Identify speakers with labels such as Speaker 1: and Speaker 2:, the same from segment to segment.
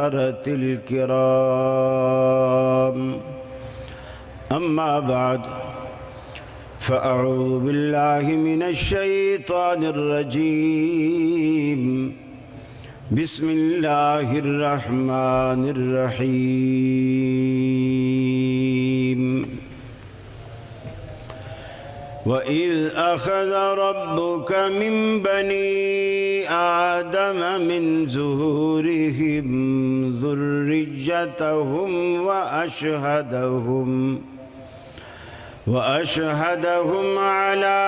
Speaker 1: الكرام أما بعد فأعوذ بالله من الشيطان الرجيم بسم الله الرحمن الرحيم وَإِذْ أَخَذَ رَبُّكَ مِنْ بَنِي آدَمَ مِنْ ظُهُورِهِمْ ذُرِّيَّتَهُمْ وَأَشْهَدَهُمْ عَلَى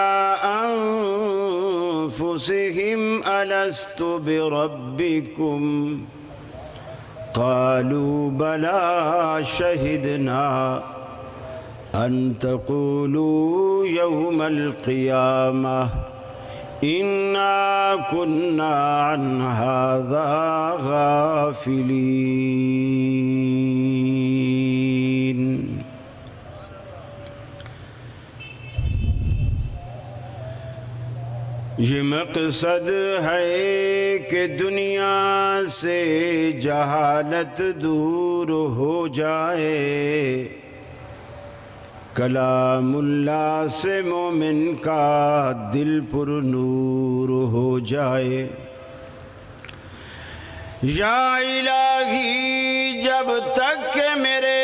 Speaker 1: أَنفُسِهِمْ أَلَسْتُ بِرَبِّكُمْ قَالُوا بَلَى شَهِدْنَا أَن تَقُولُوا يَوْمَ الْقِيَامَةِ إِنَّا كُنَّا عَنْ هَذَا غَافِلِينَ۔ یہ مقصد ہے کہ دنیا سے جہالت دور ہو جائے، کلام اللہ سے مومن کا دل پر نور ہو جائے۔ یا الہی جب تک کہ میرے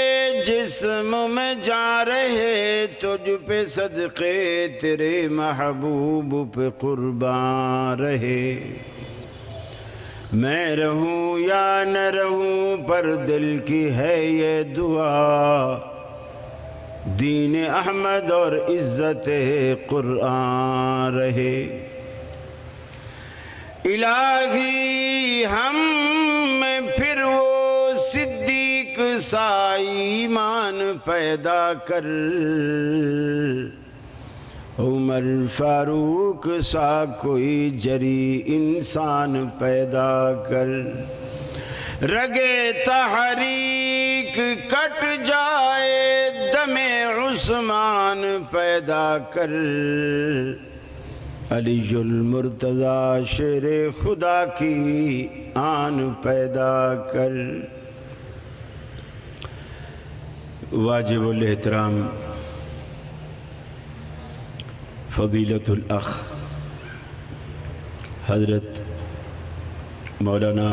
Speaker 1: جسم میں جا رہے، تجھ پہ صدقے تیرے محبوب پہ قربان رہے، میں رہوں یا نہ رہوں پر دل کی ہے یہ دعا، دین احمد اور عزت قرآن رہے۔ الہی ہم میں پھر وہ صدیق سا ایمان پیدا کر، عمر فاروق سا کوئی جری انسان پیدا کر، رگے تحریک کٹ جائے دم عثمان پیدا کر، علی المرتضیٰ شیر خدا کی آن پیدا کر۔ واجب الاحترام فضیلت الاخ حضرت مولانا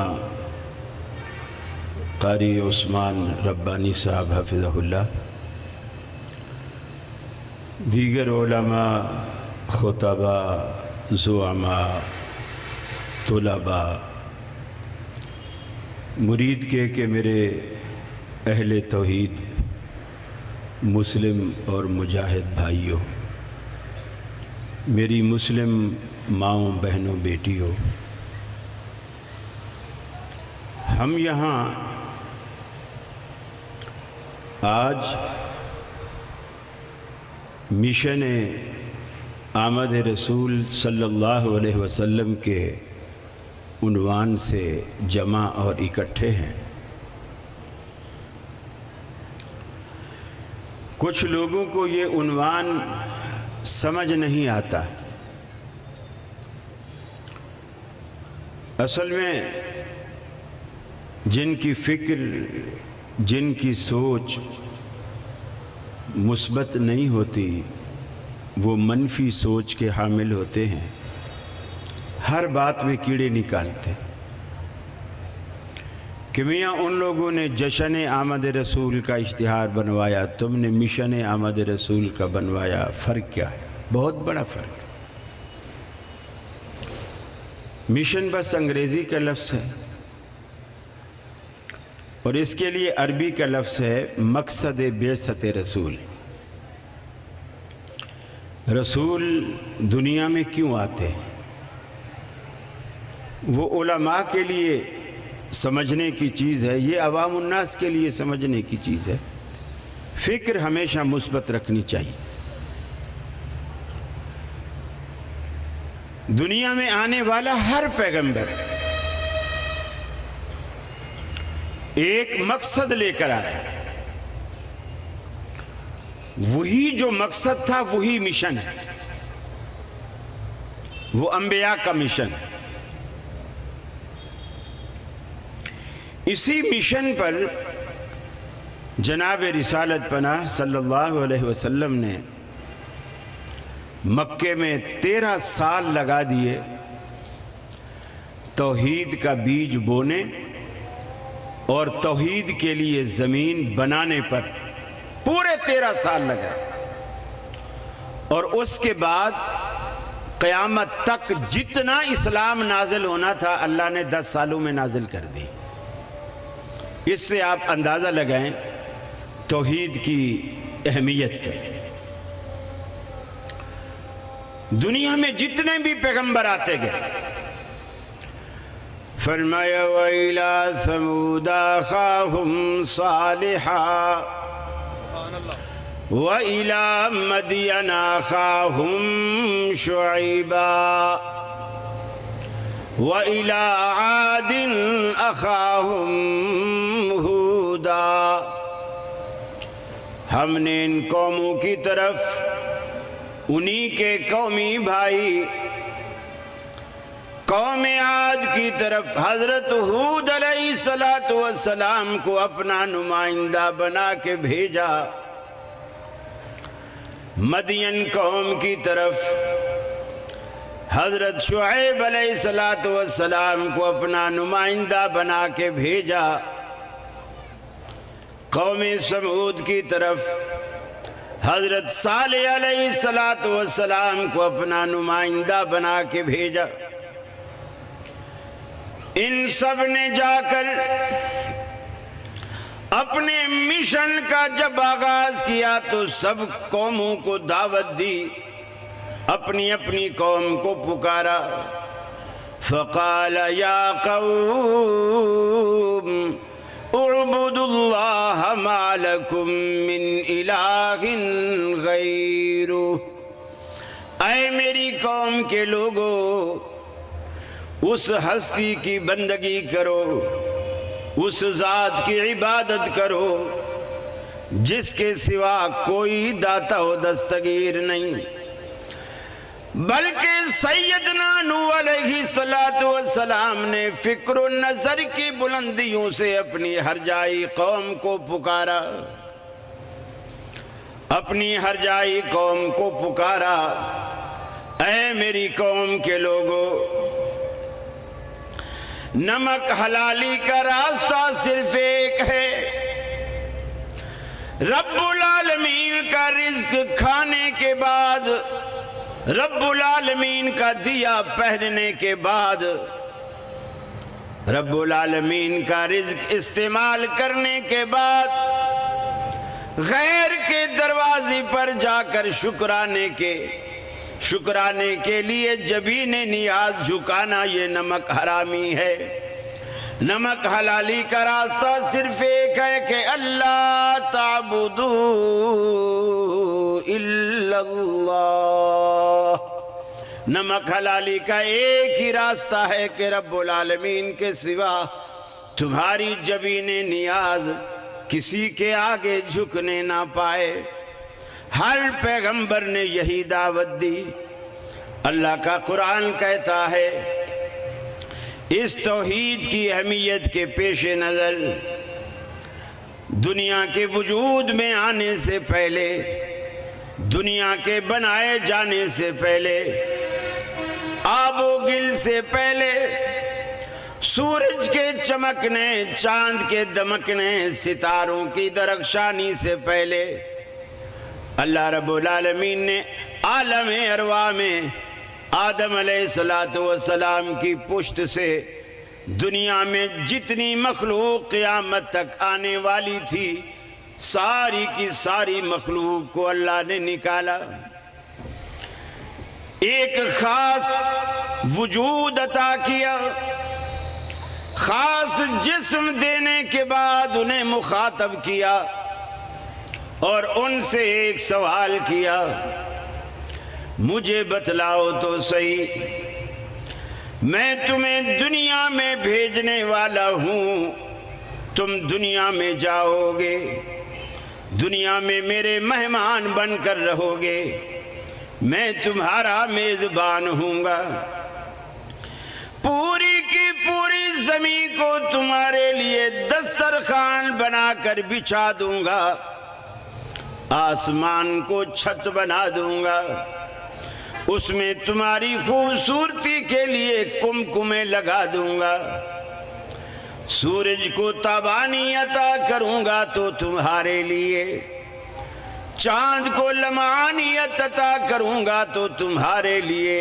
Speaker 1: قاری عثمان ربانی صاحب حفظہ اللہ، دیگر علماء، خطباء، زعماء، طلباء، مرید کہ میرے اہل توحید مسلم اور مجاہد بھائیوں، میری مسلم ماؤں بہنوں بیٹیوں، ہم یہاں آج مشن آمد رسول صلی اللہ علیہ وسلم کے عنوان سے جمع اور اکٹھے ہیں۔ کچھ لوگوں کو یہ عنوان سمجھ نہیں آتا۔ اصل میں جن کی فکر، جن کی سوچ مثبت نہیں ہوتی، وہ منفی سوچ کے حامل ہوتے ہیں، ہر بات میں کیڑے نکالتے کہ میاں ان لوگوں نے جشن آمد رسول کا اشتہار بنوایا، تم نے مشن آمد رسول کا بنوایا، فرق کیا ہے؟ بہت بڑا فرق ہے۔ مشن بس انگریزی کا لفظ ہے، اور اس کے لیے عربی کا لفظ ہے مقصد بعثت رسول۔ رسول دنیا میں کیوں آتے؟ وہ علماء کے لیے سمجھنے کی چیز ہے، یہ عوام الناس کے لیے سمجھنے کی چیز ہے۔ فکر ہمیشہ مثبت رکھنی چاہیے۔ دنیا میں آنے والا ہر پیغمبر ایک مقصد لے کر آیا، وہی جو مقصد تھا وہی مشن ہے، وہ انبیاء کا مشن ہے۔ اسی مشن پر جناب رسالت پناہ صلی اللہ علیہ وسلم نے مکے میں 13 سال لگا دیے توحید کا بیج بونے اور توحید کے لیے زمین بنانے پر پورے 13 سال لگائے، اور اس کے بعد قیامت تک جتنا اسلام نازل ہونا تھا اللہ نے 10 سالوں میں نازل کر دی۔ اس سے آپ اندازہ لگائیں توحید کی اہمیت کا۔ دنیا میں جتنے بھی پیغمبر آتے گئے، فرمایا وَإِلَىٰ ثَمُودَ أَخَاهُمْ صَالِحًا وَإِلَىٰ مَدْيَنَ أَخَاهُمْ شُعَيْبًا وَإِلَىٰ عَادٍ أَخَاهُمْ هُودًا۔ ہم نے ان قوموں کی طرف انہی کے قومی بھائی قوم عاد کی طرف حضرت ہود علیہ السلام کو اپنا نمائندہ بنا کے بھیجا، مدین قوم کی طرف حضرت شعیب علیہ السلام کو اپنا نمائندہ بنا کے بھیجا، قوم سمود کی طرف حضرت صالح علیہ السلام کو اپنا نمائندہ بنا کے بھیجا۔ ان سب نے جا کر اپنے مشن کا جب آغاز کیا تو سب قوموں کو دعوت دی، اپنی اپنی قوم کو پکارا۔ فقال یا قوم اعبدوا اللہ ما لکم من الہ غیرہ، اے میری قوم کے لوگو اس ہستی کی بندگی کرو، اس ذات کی عبادت کرو جس کے سوا کوئی داتا و دستگیر نہیں۔ بلکہ سیدنا نوح علیہ السلام نے فکر و نظر کی بلندیوں سے اپنی ہرجائی قوم کو پکارا، اپنی ہرجائی قوم کو پکارا، اے میری قوم کے لوگو، نمک حلالی کا راستہ صرف ایک ہے، رب العالمین کا رزق کھانے کے بعد، رب العالمین کا دیا پہننے کے بعد، رب العالمین کا رزق استعمال کرنے کے بعد غیر کے دروازے پر جا کر شکرانے کے لیے جبین نیاز جھکانا یہ نمک حرامی ہے۔ نمک حلالی کا راستہ صرف ایک ہے کہ اللہ تعبدو الا اللہ، نمک حلالی کا ایک ہی راستہ ہے کہ رب العالمین کے سوا تمہاری جبین نیاز کسی کے آگے جھکنے نہ پائے۔ ہر پیغمبر نے یہی دعوت دی۔ اللہ کا قرآن کہتا ہے اس توحید کی اہمیت کے پیش نظر دنیا کے وجود میں آنے سے پہلے، دنیا کے بنائے جانے سے پہلے، آب و گل سے پہلے، سورج کے چمکنے، چاند کے دمکنے، ستاروں کی درخشانی سے پہلے اللہ رب العالمین نے عالم ارواح میں آدم علیہ السلام کی پشت سے دنیا میں جتنی مخلوق قیامت تک آنے والی تھی ساری کی ساری مخلوق کو اللہ نے نکالا، ایک خاص وجود عطا کیا، خاص جسم دینے کے بعد انہیں مخاطب کیا اور ان سے ایک سوال کیا، مجھے بتلاؤ تو صحیح، میں تمہیں دنیا میں بھیجنے والا ہوں، تم دنیا میں جاؤ گے، دنیا میں میرے مہمان بن کر رہو گے، میں تمہارا میزبان ہوں گا، پوری کی پوری زمین کو تمہارے لیے دسترخوان بنا کر بچھا دوں گا، آسمان کو چھت بنا دوں گا، اس میں تمہاری خوبصورتی کے لیے کمکمیں لگا دوں گا، سورج کو تابانی عطا کروں گا تو تمہارے لیے، چاند کو لمعانیت عطا کروں گا تو تمہارے لیے،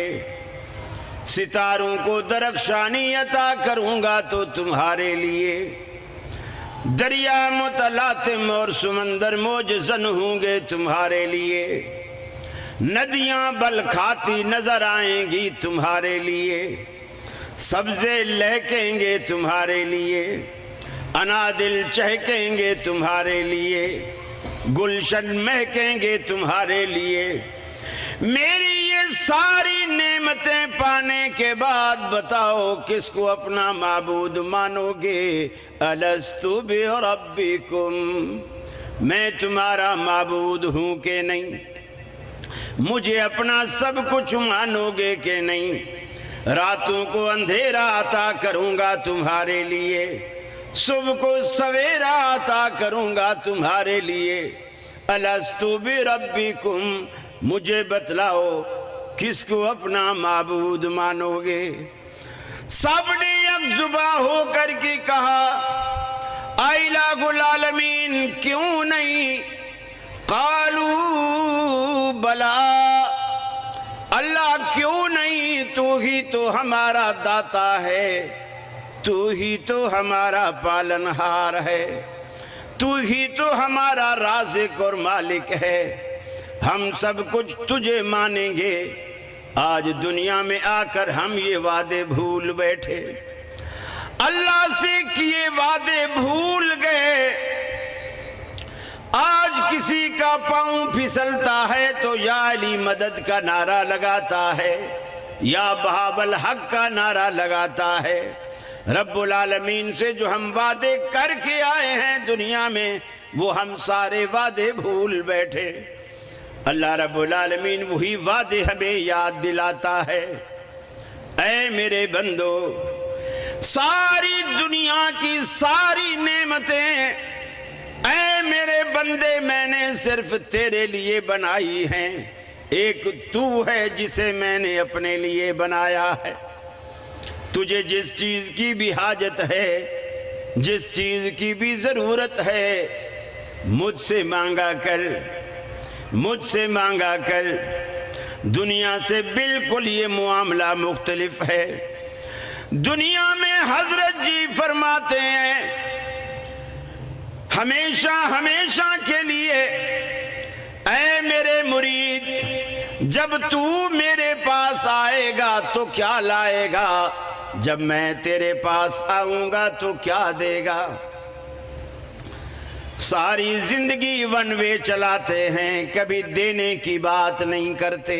Speaker 1: ستاروں کو درخشانی عطا کروں گا تو تمہارے لیے، دریا متلاطم اور سمندر موج زن ہوں گے تمہارے لیے، ندیاں بل کھاتی نظر آئیں گی تمہارے لیے، سبزے لہکیں گے تمہارے لیے، انادل چہکیں گے تمہارے لیے، گلشن مہکیں گے تمہارے لیے۔ میری یہ ساری نعمتیں پانے کے بعد بتاؤ کس کو اپنا معبود مانو گے؟ الست بربکم، میں تمہارا معبود ہوں کہ نہیں؟ مجھے اپنا سب کچھ مانو گے کہ نہیں؟ راتوں کو اندھیرا عطا کروں گا تمہارے لیے، صبح کو سویرا عطا کروں گا تمہارے لیے۔ الست بربکم، مجھے بتلاؤ کس کو اپنا معبود مانو گے؟ سب نے یک زباں ہو کر کے کہا الہ العالمین کیوں نہیں؟ قالوا بلا، اللہ کیوں نہیں؟ تو ہی تو ہمارا داتا ہے، تو ہی تو ہمارا پالنہار ہے، تو ہی تو ہمارا رازق اور مالک ہے، ہم سب کچھ تجھے مانیں گے۔ آج دنیا میں آ کر ہم یہ وعدے بھول بیٹھے، اللہ سے کیے وعدے بھول گئے۔ آج کسی کا پاؤں پھسلتا ہے تو یا علی مدد کا نعرہ لگاتا ہے، یا بہاء الحق کا نعرہ لگاتا ہے۔ رب العالمین سے جو ہم وعدے کر کے آئے ہیں دنیا میں، وہ ہم سارے وعدے بھول بیٹھے۔ اللہ رب العالمین وہی وعدے ہمیں یاد دلاتا ہے۔ اے میرے بندو، ساری دنیا کی ساری نعمتیں اے میرے بندے میں نے صرف تیرے لیے بنائی ہیں، ایک تو ہے جسے میں نے اپنے لیے بنایا ہے۔ تجھے جس چیز کی بھی حاجت ہے، جس چیز کی بھی ضرورت ہے، مجھ سے مانگا کر، مجھ سے مانگا کر۔ دنیا سے بالکل یہ معاملہ مختلف ہے۔ دنیا میں حضرت جی فرماتے ہیں ہمیشہ ہمیشہ کے لیے، اے میرے مرید جب تو میرے پاس آئے گا تو کیا لائے گا؟ جب میں تیرے پاس آؤں گا تو کیا دے گا؟ ساری زندگی ون وے چلاتے ہیں، کبھی دینے کی بات نہیں کرتے۔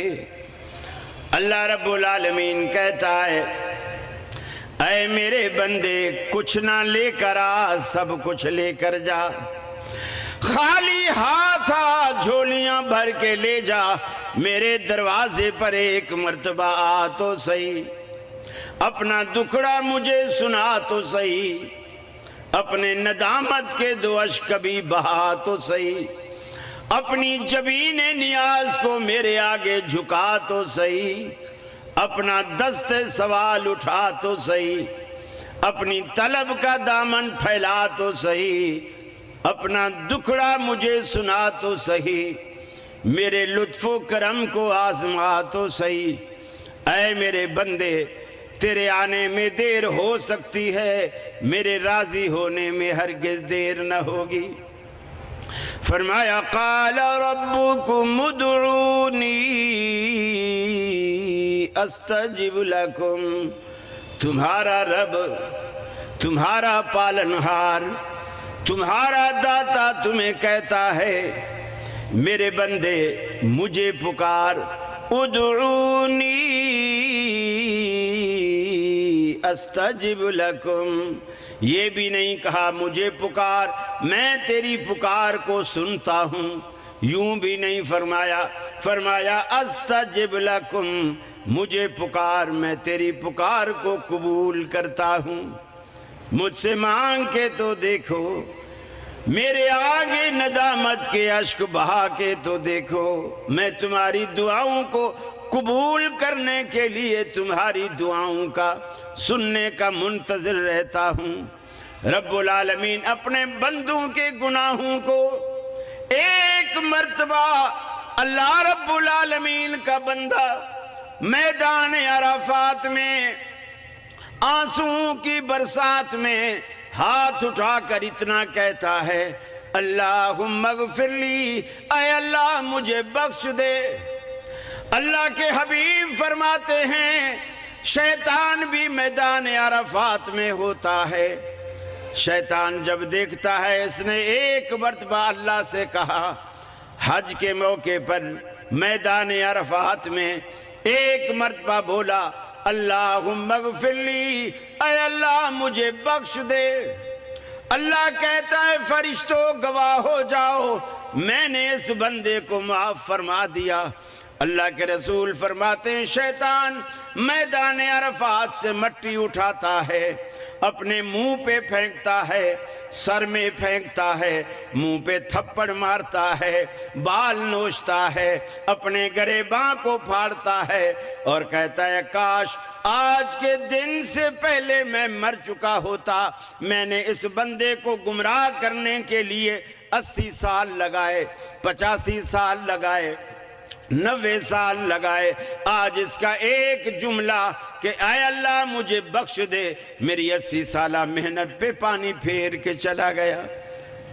Speaker 1: اللہ رب العالمین کہتا ہے اے میرے بندے کچھ نہ لے کر آ، سب کچھ لے کر جا۔ خالی ہاتھ آ، جھولیاں بھر کے لے جا، میرے دروازے پر ایک مرتبہ آ تو صحیح، اپنا دکھڑا مجھے سنا تو صحیح، اپنے ندامت کے دو اشک کبھی بہا تو صحیح، اپنی جبین نیاز کو میرے آگے جھکا تو صحیح، اپنا دست سوال اٹھا تو صحیح، اپنی طلب کا دامن پھیلا تو صحیح، اپنا دکھڑا مجھے سنا تو صحیح، میرے لطف و کرم کو آزما تو صحیح۔ اے میرے بندے تیرے آنے میں دیر ہو سکتی ہے، میرے راضی ہونے میں ہرگز دیر نہ ہوگی۔ فرمایا قال ربکم ادعونی استجب لکم، تمہارا رب، تمہارا پالنہار، تمہارا داتا تمہیں کہتا ہے میرے بندے مجھے پکار، ادعونی استجب لکم، یہ بھی نہیں کہا مجھے پکار میں تیری پکار کو سنتا ہوں، یوں بھی نہیں فرمایا، فرمایا استجب لکم، مجھے پکار، میں تیری پکار کو قبول کرتا ہوں، مجھ سے مانگ کے تو دیکھو، میرے آگے ندامت کے اشک بہا کے تو دیکھو، میں تمہاری دعاؤں کو قبول کرنے کے لیے تمہاری دعاؤں کا سننے کا منتظر رہتا ہوں۔ رب العالمین اپنے بندوں کے گناہوں کو ایک مرتبہ اللہ رب العالمین کا بندہ میدان عرفات میں آنسوں کی برسات میں ہاتھ اٹھا کر اتنا کہتا ہے، اللہم اغفر لی، اے اللہ مجھے بخش دے۔ اللہ کے حبیب فرماتے ہیں شیطان بھی میدان عرفات میں ہوتا ہے، شیطان جب دیکھتا ہے اس نے ایک مرتبہ اللہ سے کہا، حج کے موقع پر میدان عرفات میں ایک مرتبہ بولا، اللہم اغفر لی، اے اللہ مجھے بخش دے۔ اللہ کہتا ہے فرشتوں گواہ ہو جاؤ، میں نے اس بندے کو معاف فرما دیا۔ اللہ کے رسول فرماتے ہیں شیطان میدان عرفات سے مٹی اٹھاتا ہے، اپنے منہ پہ پھینکتا ہے، سر میں پھینکتا ہے، منہ پہ تھپڑ مارتا ہے، بال نوچتا ہے، اپنے گریباں کو پھاڑتا ہے اور کہتا ہے کاش آج کے دن سے پہلے میں مر چکا ہوتا، میں نے اس بندے کو گمراہ کرنے کے لیے 80 سال لگائے، 85 سال لگائے، 90 سال لگائے، آج اس کا ایک جملہ کہ اے اللہ مجھے بخش دے، میری 80 سالہ محنت پہ پانی پھیر کے چلا گیا۔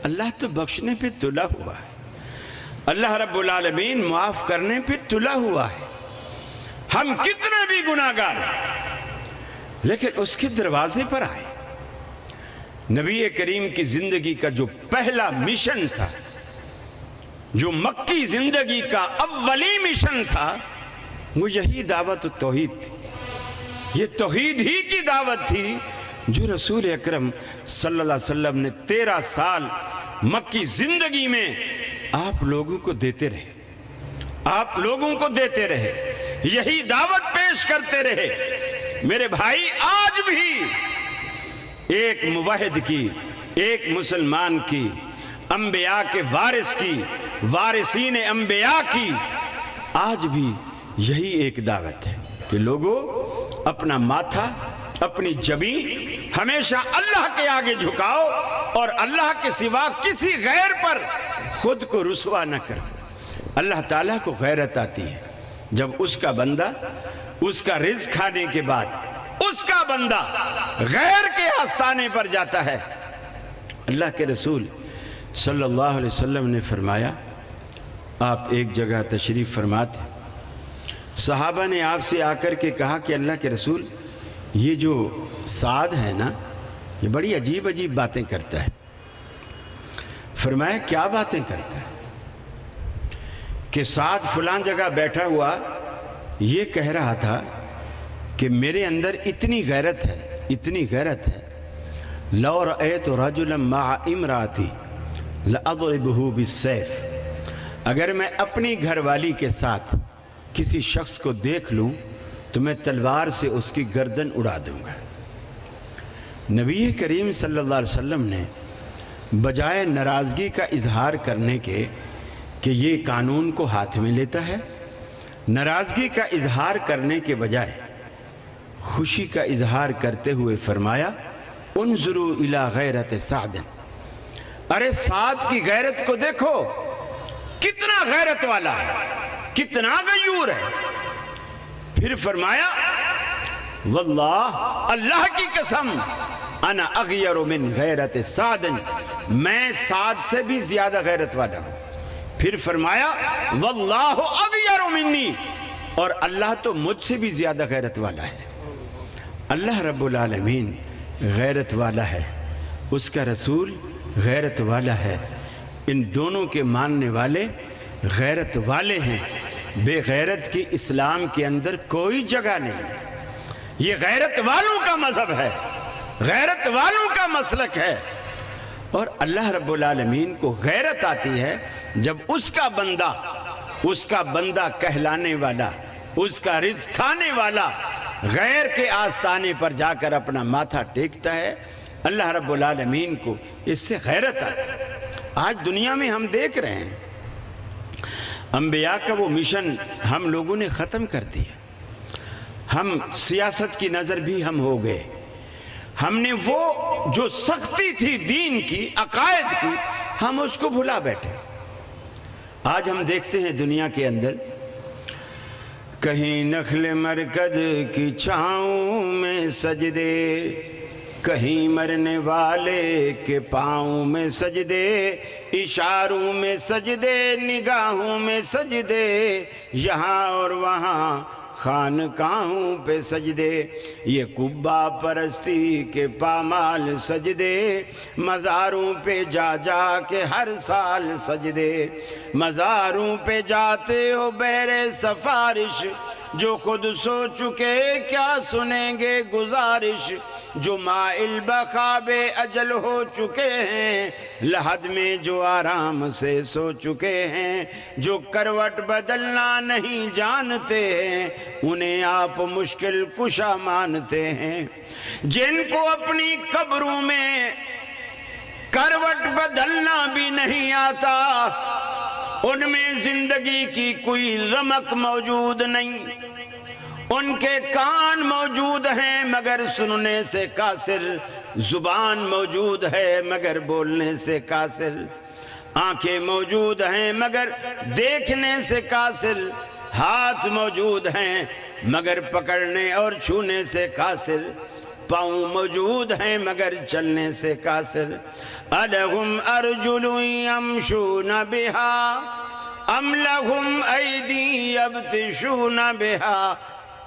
Speaker 1: اللہ تو بخشنے پہ تلا ہوا ہے، اللہ رب العالمین معاف کرنے پہ تلا ہوا ہے۔ ہم کتنے بھی گناہگار ہیں لیکن اس کے دروازے پر آئے۔ نبی کریم کی زندگی کا جو پہلا مشن تھا، جو مکی زندگی کا اولی مشن تھا، وہ یہی دعوت توحید تھی۔ یہ توحید ہی کی دعوت تھی جو رسول اکرم صلی اللہ علیہ وسلم نے 13 سال مکی زندگی میں آپ لوگوں کو دیتے رہے، آپ لوگوں کو دیتے رہے، یہی دعوت پیش کرتے رہے۔ میرے بھائی آج بھی ایک موحد کی، ایک مسلمان کی، انبیاء کے وارث کی، وارثین انبیاء کی آج بھی یہی ایک دعوت ہے کہ لوگوں اپنا ماتھا، اپنی جبین ہمیشہ اللہ کے آگے جھکاؤ اور اللہ کے سوا کسی غیر پر خود کو رسوا نہ کرو۔ اللہ تعالیٰ کو غیرت آتی ہے جب اس کا بندہ اس کا رزق کھانے کے بعد اس کا بندہ غیر کے آستانے پر جاتا ہے۔ اللہ کے رسول صلی اللہ علیہ وسلم نے فرمایا، آپ ایک جگہ تشریف فرماتے، صحابہ نے آپ سے آ کر کے کہا کہ اللہ کے رسول یہ جو سعد ہے نا، یہ بڑی عجیب عجیب باتیں کرتا ہے۔ فرمایا کیا باتیں کرتا ہے؟ کہ سعد فلان جگہ بیٹھا ہوا یہ کہہ رہا تھا کہ میرے اندر اتنی غیرت ہے، اتنی غیرت ہے، لو رأیت رجلا مع امراتی لأضربہ بالسیف، اگر میں اپنی گھر والی کے ساتھ کسی شخص کو دیکھ لوں تو میں تلوار سے اس کی گردن اڑا دوں گا۔ نبی کریم صلی اللہ علیہ وسلم نے بجائے ناراضگی کا اظہار کرنے کے کہ یہ قانون کو ہاتھ میں لیتا ہے، ناراضگی کا اظہار کرنے کے بجائے خوشی کا اظہار کرتے ہوئے فرمایا، انظروا الی غیرت سعد، ارے سعد کی غیرت کو دیکھو، کتنا غیرت والا ہے، کتنا غیور ہے۔ پھر فرمایا واللہ، اللہ کی قسم، انا اغیر من غیرت سعد، میں سعد سے بھی زیادہ غیرت والا ہوں۔ پھر فرمایا واللہ اغیر منی، اور اللہ تو مجھ سے بھی زیادہ غیرت والا ہے۔ اللہ رب العالمین غیرت والا ہے، اس کا رسول غیرت والا ہے، ان دونوں کے ماننے والے غیرت والے ہیں۔ بے غیرت کی اسلام کے اندر کوئی جگہ نہیں ہے، یہ غیرت والوں کا مذہب ہے، غیرت والوں کا مسلک ہے۔ اور اللہ رب العالمین کو غیرت آتی ہے جب اس کا بندہ کہلانے والا، اس کا رزق کھانے والا غیر کے آستانے پر جا کر اپنا ماتھا ٹیکتا ہے، اللہ رب العالمین کو اس سے غیرت آتی ہے۔ آج دنیا میں ہم دیکھ رہے ہیں انبیاء کا وہ مشن ہم لوگوں نے ختم کر دیا۔ ہم سیاست کی نظر بھی ہم ہو گئے، ہم نے وہ جو سختی تھی دین کی، عقائد کی، ہم اس کو بھلا بیٹھے۔ آج ہم دیکھتے ہیں دنیا کے اندر کہیں نخل مرکز کی چھاؤں میں سجدے، کہیں مرنے والے کے پاؤں میں سجدے، اشاروں میں سجدے، نگاہوں میں سجدے، یہاں اور وہاں خانقاہوں پہ سجدے، یہ قبہ پرستی کے پامال سجدے، مزاروں پہ جا جا کے ہر سال سجدے، مزاروں پہ جاتے ہو بہر سفارش، جو خود سو چکے کیا سنیں گے گزارش، جو مائل بخواب اجل ہو چکے ہیں، لحد میں جو آرام سے سو چکے ہیں، جو کروٹ بدلنا نہیں جانتے ہیں، انہیں آپ مشکل کشا مانتے ہیں، جن کو اپنی قبروں میں کروٹ بدلنا بھی نہیں آتا، ان میں زندگی کی کوئی رمق موجود نہیں، ان کے کان موجود ہیں مگر سننے سے قاصر، زبان موجود ہے مگر بولنے سے قاصر، آنکھیں موجود ہیں مگر دیکھنے سے قاصر، ہاتھ موجود ہیں مگر پکڑنے اور چھونے سے قاصر، پاؤں موجود ہیں مگر چلنے سے قاصر۔ أَلَهُمْ أَرْجُلٌ يَمْشُونَ بِهَا أَمْ لَهُمْ أَيْدِي يَبْطِشُونَ بِهَا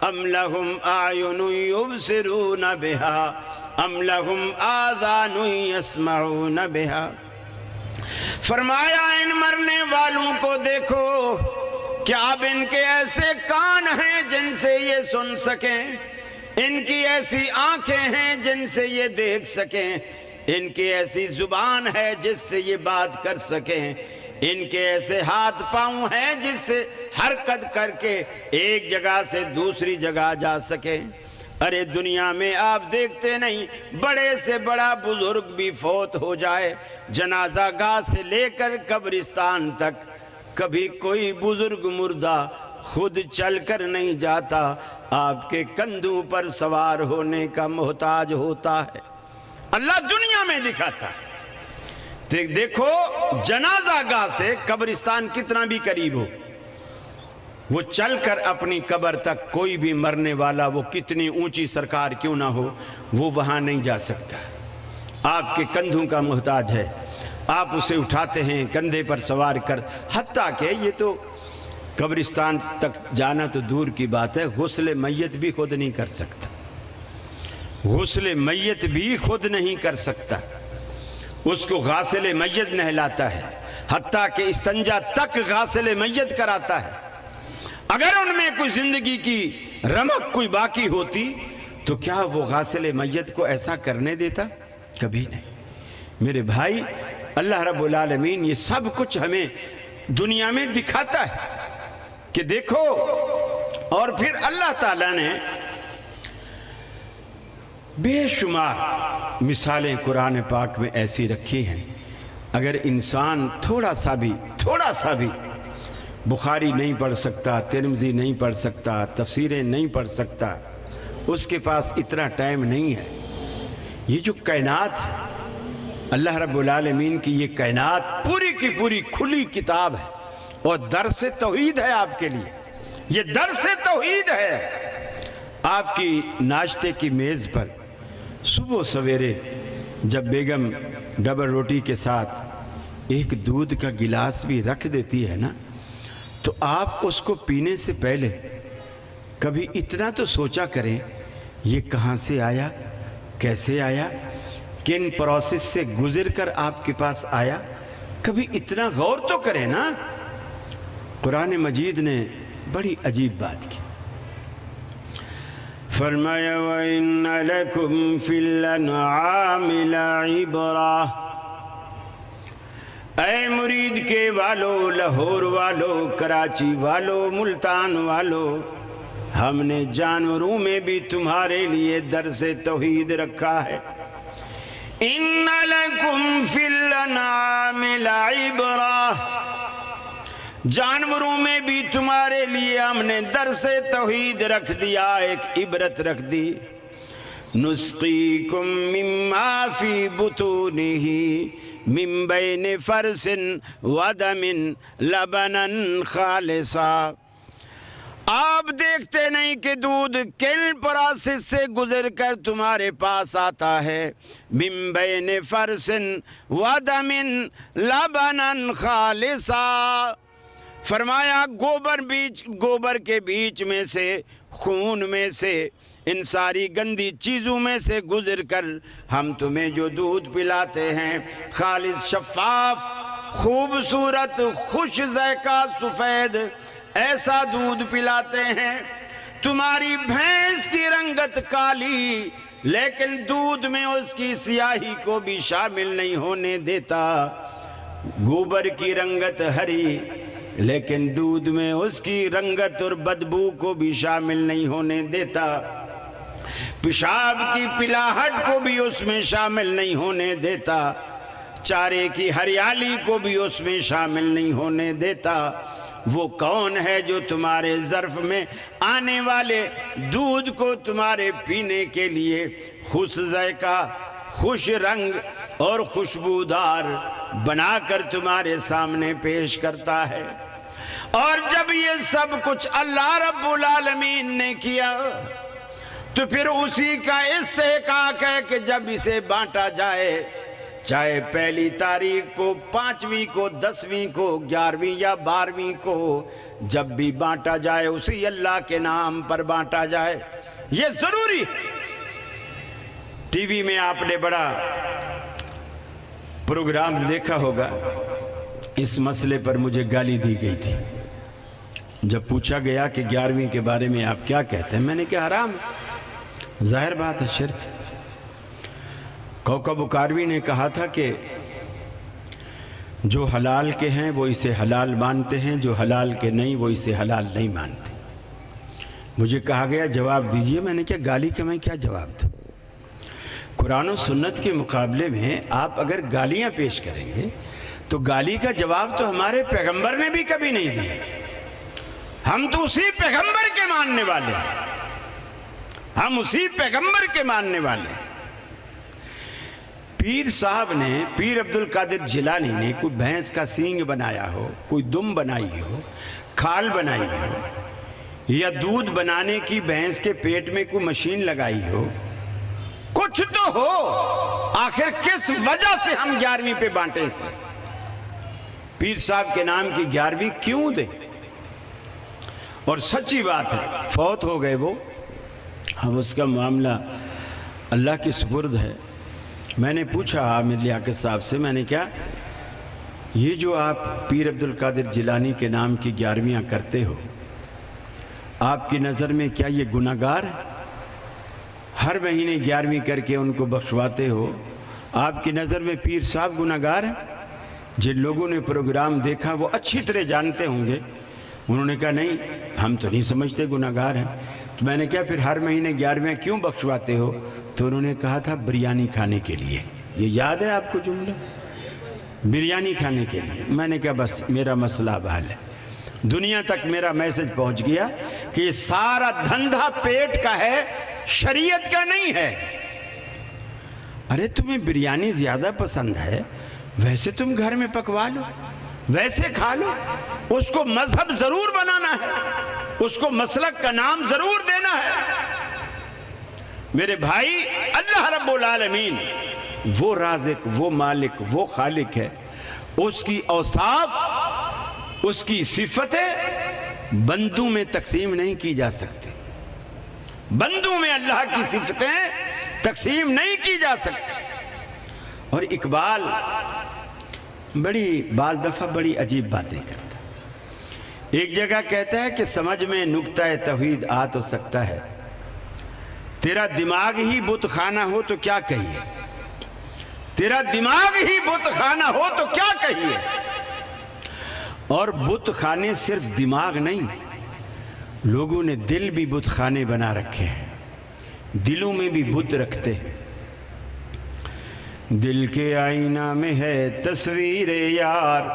Speaker 1: أَمْ لَهُمْ أَعْيُنٌ يُبْصِرُونَ بِهَا أَمْ لَهُمْ آذَانٌ يَسْمَعُونَ بِهَا۔ فرمایا ان مرنے والوں کو دیکھو، کیا اب ان کے ایسے کان ہیں جن سے یہ سن سکیں، ان کی ایسی آنکھیں ہیں جن سے یہ دیکھ سکیں، ان کی ایسی زبان ہے جس سے یہ بات کر سکیں، ان کے ایسے ہاتھ پاؤں ہیں جس سے حرکت کر کے ایک جگہ سے دوسری جگہ جا سکیں۔ ارے دنیا میں آپ دیکھتے نہیں، بڑے سے بڑا بزرگ بھی فوت ہو جائے، جنازہ گاہ سے لے کر قبرستان تک کبھی کوئی بزرگ مردہ خود چل کر نہیں جاتا، آپ کے کندھوں پر سوار ہونے کا محتاج ہوتا ہے۔ اللہ دنیا میں دکھاتا ہے، دیکھو جنازہ گاہ سے قبرستان کتنا بھی قریب ہو، وہ چل کر اپنی قبر تک کوئی بھی مرنے والا، وہ کتنی اونچی سرکار کیوں نہ ہو، وہ وہاں نہیں جا سکتا، آپ کے کندھوں کا محتاج ہے، آپ اسے اٹھاتے ہیں کندھے پر سوار کر، حتیٰ کہ یہ تو قبرستان تک جانا تو دور کی بات ہے، غسل میت بھی خود نہیں کر سکتا، غسل میت بھی خود نہیں کر سکتا، اس کو غاسل میت نہلاتا ہے، حتیٰ کہ استنجا تک غاسل میت کراتا ہے۔ اگر ان میں کوئی زندگی کی رمق کوئی باقی ہوتی تو کیا وہ غاسل میت کو ایسا کرنے دیتا؟ کبھی نہیں۔ میرے بھائی، اللہ رب العالمین یہ سب کچھ ہمیں دنیا میں دکھاتا ہے کہ دیکھو، اور پھر اللہ تعالیٰ نے بے شمار مثالیں قرآن پاک میں ایسی رکھی ہیں، اگر انسان تھوڑا سا بھی بخاری نہیں پڑھ سکتا، ترمذی نہیں پڑھ سکتا، تفسیریں نہیں پڑھ سکتا، اس کے پاس اتنا ٹائم نہیں ہے۔ یہ جو کائنات ہے، اللہ رب العالمین کی یہ کائنات پوری کی پوری کھلی کتاب ہے، اور درس توحید ہے آپ کے لیے، یہ درس توحید ہے۔ آپ کی ناشتے کی میز پر صبح سویرے جب بیگم ڈبل روٹی کے ساتھ ایک دودھ کا گلاس بھی رکھ دیتی ہے نا، تو آپ اس کو پینے سے پہلے کبھی اتنا تو سوچا کریں، یہ کہاں سے آیا، کیسے آیا، کن پروسیس سے گزر کر آپ کے پاس آیا، کبھی اتنا غور تو کریں نا۔ قرآن مجید نے بڑی عجیب بات کی، فرمایا وَإِنَّ لَكُمْ فِي الْأَنْعَامِ لَعِبْرَةً اے مرید کے والو، لاہور والو، کراچی والو، ملتان والو، ہم نے جانوروں میں بھی تمہارے لیے درس توحید رکھا ہے۔ ان لکم فی الانعام لعبرہ، جانوروں میں بھی تمہارے لیے ہم نے درس توحید رکھ دیا، ایک عبرت رکھ دی۔ نسقیکم مما فی بطونہ من بین فرث ودم لبنا خالصا، آپ دیکھتے نہیں کہ دودھ کل پروسیس سے گزر کر تمہارے پاس آتا ہے، من بین فرث ودم لبنا خالصا، فرمایا گوبر کے بیچ میں سے، خون میں سے، ان ساری گندی چیزوں میں سے گزر کر ہم تمہیں جو دودھ پلاتے ہیں، خالص، شفاف، خوبصورت، خوش ذائقہ، سفید، ایسا دودھ پلاتے ہیں۔ تمہاری بھینس کی رنگت کالی، لیکن دودھ میں اس کی سیاہی کو بھی شامل نہیں ہونے دیتا، گوبر کی رنگت ہری، لیکن دودھ میں اس کی رنگت اور بدبو کو بھی شامل نہیں ہونے دیتا، پیشاب کی پلاہٹ کو بھی اس میں شامل نہیں ہونے دیتا، چارے کی ہریالی کو بھی اس میں شامل نہیں ہونے دیتا۔ وہ کون ہے جو تمہارے ظرف میں آنے والے دودھ کو تمہارے پینے کے لیے خوش ذائقہ، خوش رنگ اور خوشبودار بنا کر تمہارے سامنے پیش کرتا ہے؟ اور جب یہ سب کچھ اللہ رب العالمین نے کیا تو پھر اسی کا استحقاق ہے کہ جب اسے بانٹا جائے، چاہے پہلی تاریخ کو، 5ویں کو، 10ویں کو، 11ویں یا 12ویں کو، جب بھی بانٹا جائے اسی اللہ کے نام پر بانٹا جائے، یہ ضروری ہے۔ ٹی وی میں آپ نے بڑا پروگرام دیکھا ہوگا، اس مسئلے پر مجھے گالی دی گئی تھی جب پوچھا گیا کہ 11ویں کے بارے میں آپ کیا کہتے ہیں، میں نے کہا حرام ہے، ظاہر بات ہے، شرک۔ کوکب اکاروی نے کہا تھا کہ جو حلال کے ہیں وہ اسے حلال مانتے ہیں، جو حلال کے نہیں وہ اسے حلال نہیں مانتے۔ مجھے کہا گیا جواب دیجئے، میں نے کہا گالی کا میں کیا جواب دوں؟ قرآن و سنت کے مقابلے میں آپ اگر گالیاں پیش کریں گے تو گالی کا جواب تو ہمارے پیغمبر نے بھی کبھی نہیں دیا، ہم تو اسی پیغمبر کے ماننے والے ہیں، ہم اسی پیغمبر کے ماننے والے ہیں۔ پیر صاحب نے، پیر عبد القادر جیلانی نے کوئی بھینس کا سینگ بنایا ہو، کوئی دم بنائی ہو، کھال بنائی ہو، یا دودھ بنانے کی بھینس کے پیٹ میں کوئی مشین لگائی ہو، کچھ تو ہو، آخر کس وجہ سے ہم 11ویں پہ بانٹے سے؟ پیر صاحب کے نام کی 11ویں کیوں دیں؟ اور سچی بات ہے فوت ہو گئے وہ، اب اس کا معاملہ اللہ کے سپرد ہے۔ میں نے پوچھا عامر لیاقت صاحب سے، میں نے کہا یہ جو آپ پیر عبد القادر جیلانی کے نام کی 11ویاں کرتے ہو، آپ کی نظر میں کیا یہ گناہگار ہے؟ ہر مہینے 11ویں کر کے ان کو بخشواتے ہو، آپ کی نظر میں پیر صاحب گناہگار ہیں؟ جن لوگوں نے پروگرام دیکھا وہ اچھی طرح جانتے ہوں گے، انہوں نے کہا نہیں ہم تو نہیں سمجھتے گناہگار ہیں۔ تو میں نے کہا پھر ہر مہینے 11ویں کیوں بخشواتے ہو؟ تو انہوں نے کہا تھا بریانی کھانے کے لیے۔ یہ یاد ہے آپ کو جملہ؟ بریانی کھانے کے لیے۔ میں نے کہا بس میرا مسئلہ اب حل ہے، دنیا تک میرا میسج پہنچ گیا کہ یہ سارا دھندہ پیٹ کا ہے، شریعت کا نہیں ہے۔ ارے تمہیں بریانی زیادہ پسند ہے، ویسے تم گھر میں پکوا لو، ویسے کھا لو، اس کو مذہب ضرور بنانا ہے، اس کو مسلک کا نام ضرور دینا ہے۔ میرے بھائی، اللہ رب العالمین وہ رازق، وہ مالک، وہ خالق ہے، اس کی اوصاف، اس کی صفتیں بندوں میں تقسیم نہیں کی جا سکتی، بندوں میں اللہ کی صفتیں تقسیم نہیں کی جا سکتی۔ اور اقبال بعض دفعہ بڑی عجیب باتیں کرتا ہے۔ ایک جگہ کہتا ہے کہ سمجھ میں نکتہ توحید آ تو سکتا ہے، تیرا دماغ ہی بت خانہ ہو تو کیا کہیے، تیرا دماغ ہی بت خانہ ہو تو کیا کہی ہے۔ اور بت خانے صرف دماغ نہیں، لوگوں نے دل بھی بت خانے بنا رکھے ہیں، دلوں میں بھی بت رکھتے ہیں۔ دل کے آئینہ میں ہے تصویر یار،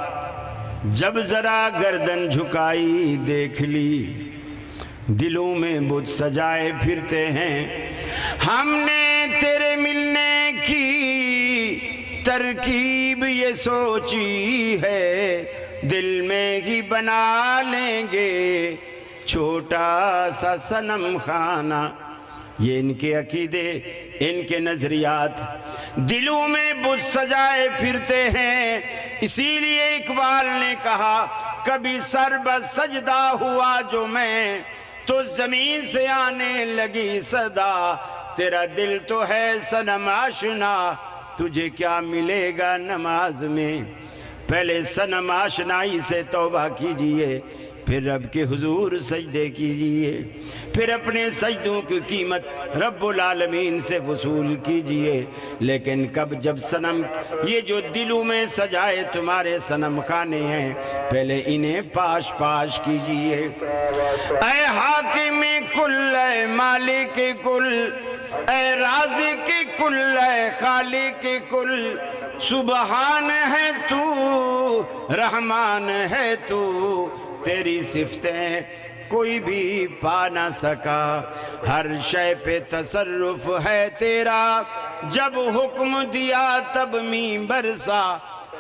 Speaker 1: جب ذرا گردن جھکائی دیکھ لی، دلوں میں بت سجائے پھرتے ہیں۔ ہم نے تیرے ملنے کی ترکیب یہ سوچی ہے، دل میں ہی بنا لیں گے چھوٹا سا صنم خانہ۔ یہ ان کے عقیدے، ان کے نظریات، دلوں میں بت سجائے پھرتے ہیں۔ اسی لیے اقبال نے کہا، کبھی سر بسجدہ ہوا جو میں، تو زمین سے آنے لگی صدا، تیرا دل تو ہے صنم آشنا، تجھے کیا ملے گا نماز میں۔ پہلے صنم آشنائی سے توبہ کیجئے، پھر رب کے حضور سجدے کیجئے، پھر اپنے سجدوں کی قیمت رب العالمین سے وصول کیجئے۔ لیکن کب جب صنم، یہ جو دلوں میں سجائے تمہارے صنم خانے ہیں، پہلے انہیں پاش پاش کیجئے۔ اے حاکم کل، اے مالک کل، اے رازق کل، اے خالق کل، سبحان ہے تو، رحمان ہے تو، تیری صفتیں کوئی بھی پا نہ سکا، ہر شے پہ تصرف ہے تیرا، جب حکم دیا تب می برسا،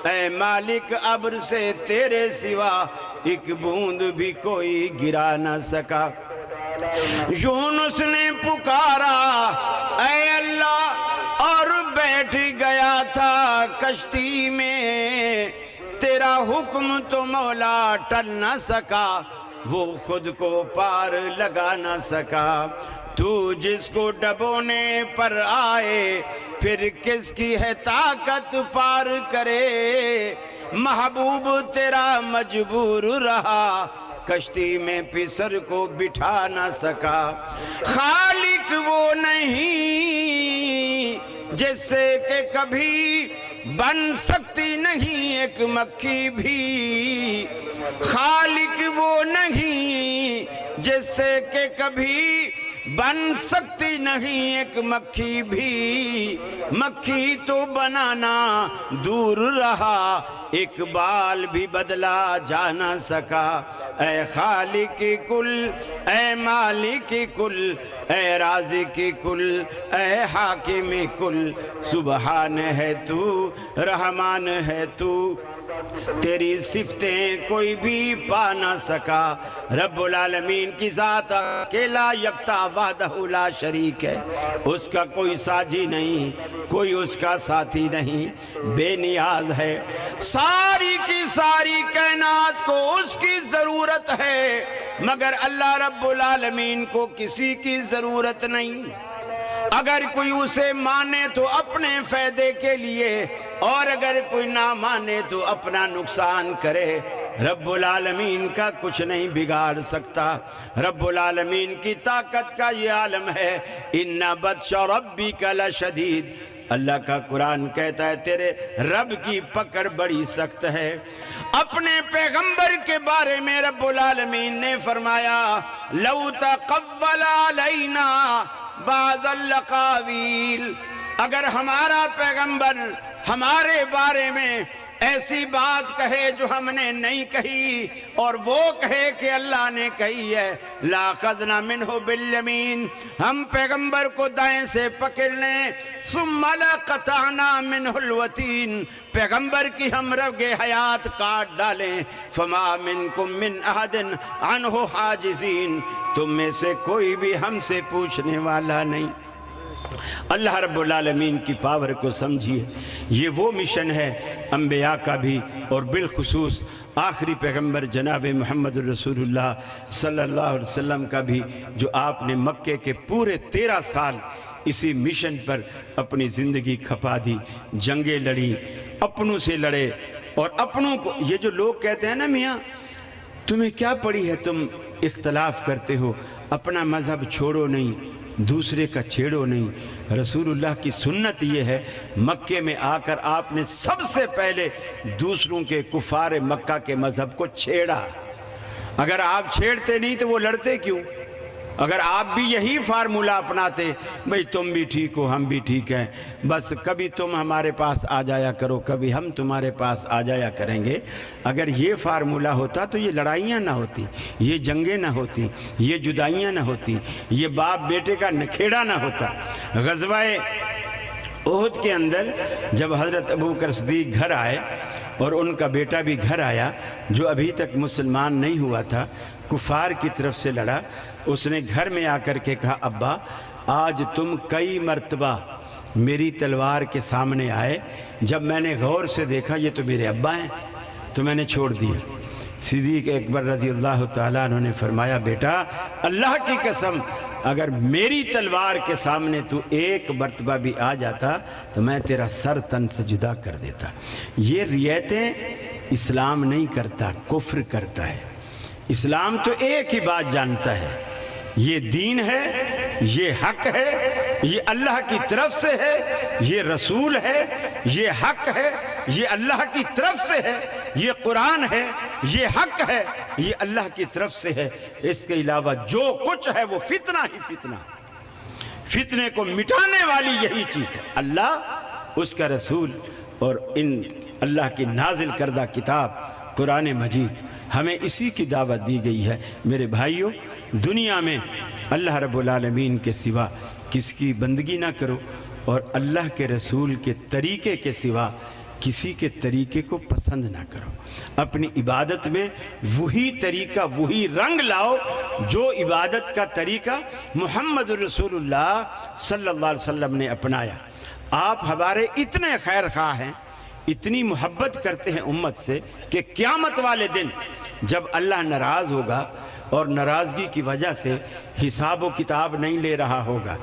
Speaker 1: اے مالک ابر سے تیرے سوا ایک بوند بھی کوئی گرا نہ سکا۔ یونس نے پکارا اے اللہ اور بیٹھ گیا تھا کشتی میں، تیرا حکم تو مولا ٹل نہ سکا، وہ خود کو پار لگا نہ سکا۔ تو جس کو ڈبونے پر آئے، پھر کس کی ہے طاقت پار کرے، محبوب تیرا مجبور رہا، کشتی میں پسر کو بٹھا نہ سکا۔ خالق وہ نہیں جس سے کہ کبھی بن سکتی نہیں ایک مکھی بھی، خالق وہ نہیں جس سے کہ کبھی بن سکتی نہیں ایک مکھی بھی، مکھی تو بنانا دور رہا، ایک بال بھی بدلا جا نہ سکا۔ اے خالق کل، اے مالک کل، اے رازق کل، اے حاکم کل، سبحان ہے تو، رحمان ہے تو، تیری صفتیں کوئی بھی پا نہ سکا۔ رب العالمین کی ذات اکیلا یکتا وحدہ لا شریک ہے، اس کا کوئی ساجی نہیں، کوئی اس کا ساتھی نہیں، بے نیاز ہے۔ ساری کی ساری کائنات کو اس کی ضرورت ہے، مگر اللہ رب العالمین کو کسی کی ضرورت نہیں۔ اگر کوئی اسے مانے تو اپنے فائدے کے لیے، اور اگر کوئی نہ مانے تو اپنا نقصان کرے۔ رب العالمین کا کچھ نہیں بگاڑ سکتا۔ رب العالمین کی طاقت کا یہ عالم ہے، ان بطش ربک لشدید۔ اللہ کا قرآن کہتا ہے تیرے رب کی پکڑ بڑی سخت ہے۔ اپنے پیغمبر کے بارے میں رب العالمین نے فرمایا، لو تقول علینا بعض الاقاویل، اگر ہمارا پیغمبر ہمارے بارے میں ایسی بات کہے جو ہم نے نہیں کہی، اور وہ کہے کہ اللہ نے کہی ہے، لَأَخَذْنَا مِنْهُ بِالْيَمِينِ، ہم پیغمبر کو دائیں سے پکڑ لیں، ثُمَّ لَقَطَعْنَا مِنْهُ الْوَتِينَ، پیغمبر کی ہم رگ حیات کاٹ ڈالیں، فَمَا مِنْكُمْ مِنْ أَحَدٍ عَنْهُ حَاجِزِينَ، تم میں سے کوئی بھی ہم سے پوچھنے والا نہیں۔ اللہ رب العالمین کی پاور کو سمجھیے، یہ وہ مشن ہے انبیاء کا بھی، اور بالخصوص آخری پیغمبر جناب محمد رسول اللہ صلی اللہ علیہ وسلم کا بھی، جو آپ نے مکے کے پورے 13 سال اسی مشن پر اپنی زندگی کھپا دی، جنگیں لڑی، اپنوں سے لڑے، اور اپنوں کو، یہ جو لوگ کہتے ہیں نا میاں تمہیں کیا پڑی ہے، تم اختلاف کرتے ہو، اپنا مذہب چھوڑو نہیں، دوسرے کا چھیڑو نہیں۔ رسول اللہ کی سنت یہ ہے، مکے میں آ کر آپ نے سب سے پہلے دوسروں کے کفار مکہ کے مذہب کو چھیڑا۔ اگر آپ چھیڑتے نہیں تو وہ لڑتے کیوں؟ اگر آپ بھی یہی فارمولہ اپناتے، بھئی تم بھی ٹھیک ہو ہم بھی ٹھیک ہیں، بس کبھی تم ہمارے پاس آ جایا کرو کبھی ہم تمہارے پاس آ جایا کریں گے، اگر یہ فارمولہ ہوتا تو یہ لڑائیاں نہ ہوتی، یہ جنگیں نہ ہوتی، یہ جدائیاں نہ ہوتی، یہ باپ بیٹے کا نکھیڑا نہ ہوتا۔ غزوہ احد کے اندر جب حضرت ابوبکر صدیق گھر آئے اور ان کا بیٹا بھی گھر آیا جو ابھی تک مسلمان نہیں ہوا تھا، کفار کی طرف سے لڑا، اس نے گھر میں آ کر کے کہا ابا آج تم کئی مرتبہ میری تلوار کے سامنے آئے، جب میں نے غور سے دیکھا یہ تو میرے ابا ہیں تو میں نے چھوڑ دیا۔ صدیق اکبر رضی اللہ تعالیٰ عنہ نے فرمایا بیٹا اللہ کی قسم اگر میری تلوار کے سامنے تو ایک مرتبہ بھی آ جاتا تو میں تیرا سر تن سے جدا کر دیتا۔ یہ ریتیں اسلام نہیں کرتا، کفر کرتا ہے۔ اسلام تو ایک ہی بات جانتا ہے، یہ دین ہے، یہ حق ہے، یہ اللہ کی طرف سے ہے، یہ رسول ہے، یہ حق ہے، یہ اللہ کی طرف سے ہے، یہ قرآن ہے، یہ حق ہے، یہ اللہ کی طرف سے ہے۔ اس کے علاوہ جو کچھ ہے وہ فتنہ ہی فتنہ ہے، فتنے کو مٹانے والی یہی چیز ہے، اللہ، اس کا رسول اور ان اللہ کی نازل کردہ کتاب قرآن مجید، ہمیں اسی کی دعوت دی گئی ہے۔ میرے بھائیوں، دنیا میں اللہ رب العالمین کے سوا کس کی بندگی نہ کرو اور اللہ کے رسول کے طریقے کے سوا کسی کے طریقے کو پسند نہ کرو۔ اپنی عبادت میں وہی طریقہ وہی رنگ لاؤ جو عبادت کا طریقہ محمد رسول اللہ صلی اللہ علیہ وسلم نے اپنایا۔ آپ ہمارے اتنے خیر خواہ ہیں، اتنی محبت کرتے ہیں امت سے کہ قیامت والے دن جب اللہ ناراض ہوگا اور ناراضگی کی وجہ سے حساب و کتاب نہیں لے رہا ہوگا،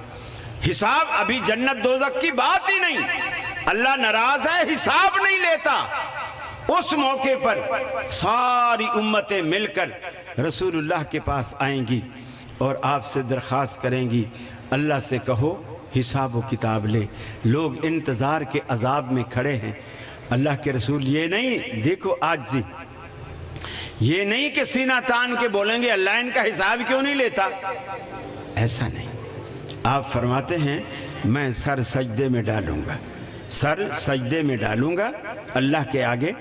Speaker 1: حساب ابھی جنت دوزخ کی بات ہی نہیں، اللہ ناراض ہے حساب نہیں لیتا، اس موقع پر ساری امتیں مل کر رسول اللہ کے پاس آئیں گی اور آپ سے درخواست کریں گی اللہ سے کہو حساب و کتاب لے۔ لوگ انتظار کے عذاب میں کھڑے ہیں، اللہ کے رسول یہ نہیں، دیکھو عاجزی، یہ نہیں کہ سینہ تان کے بولیں گے اللہ ان کا حساب کیوں نہیں لیتا، ایسا نہیں۔ آپ فرماتے ہیں میں سر سجدے میں ڈالوں گا، سر سجدے میں ڈالوں گا اللہ کے آگے،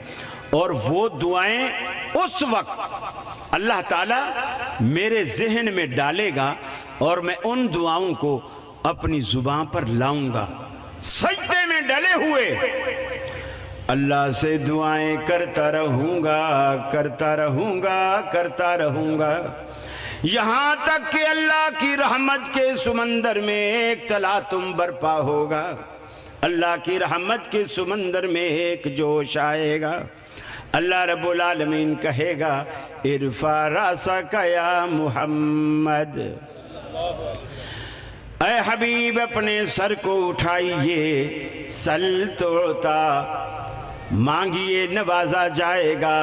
Speaker 1: اور وہ دعائیں اس وقت اللہ تعالیٰ میرے ذہن میں ڈالے گا اور میں ان دعاؤں کو اپنی زبان پر لاؤں گا سجدے میں ڈلے ہوئے، اللہ سے دعائیں کرتا رہوں گا کرتا رہوں گا کرتا رہوں گا، یہاں تک کہ اللہ کی رحمت کے سمندر میں ایک تلاطم برپا ہوگا، اللہ کی رحمت کے سمندر میں ایک جوش آئے گا، اللہ رب العالمین کہے گا ارفع راسک یا محمد، اے حبیب اپنے سر کو اٹھائیے، سل توڑتا، مانگیے نوازا جائے گا،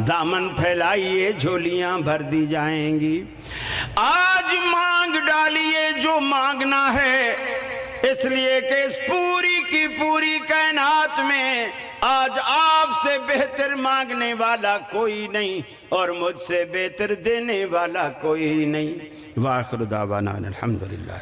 Speaker 1: دامن پھیلائیے جھولیاں بھر دی جائیں گی، آج مانگ ڈالیے جو مانگنا ہے، اس لیے کہ اس پوری کی پوری کائنات میں آج آپ سے بہتر مانگنے والا کوئی نہیں اور مجھ سے بہتر دینے والا کوئی نہیں۔ وآخر دعوانا الحمدللہ۔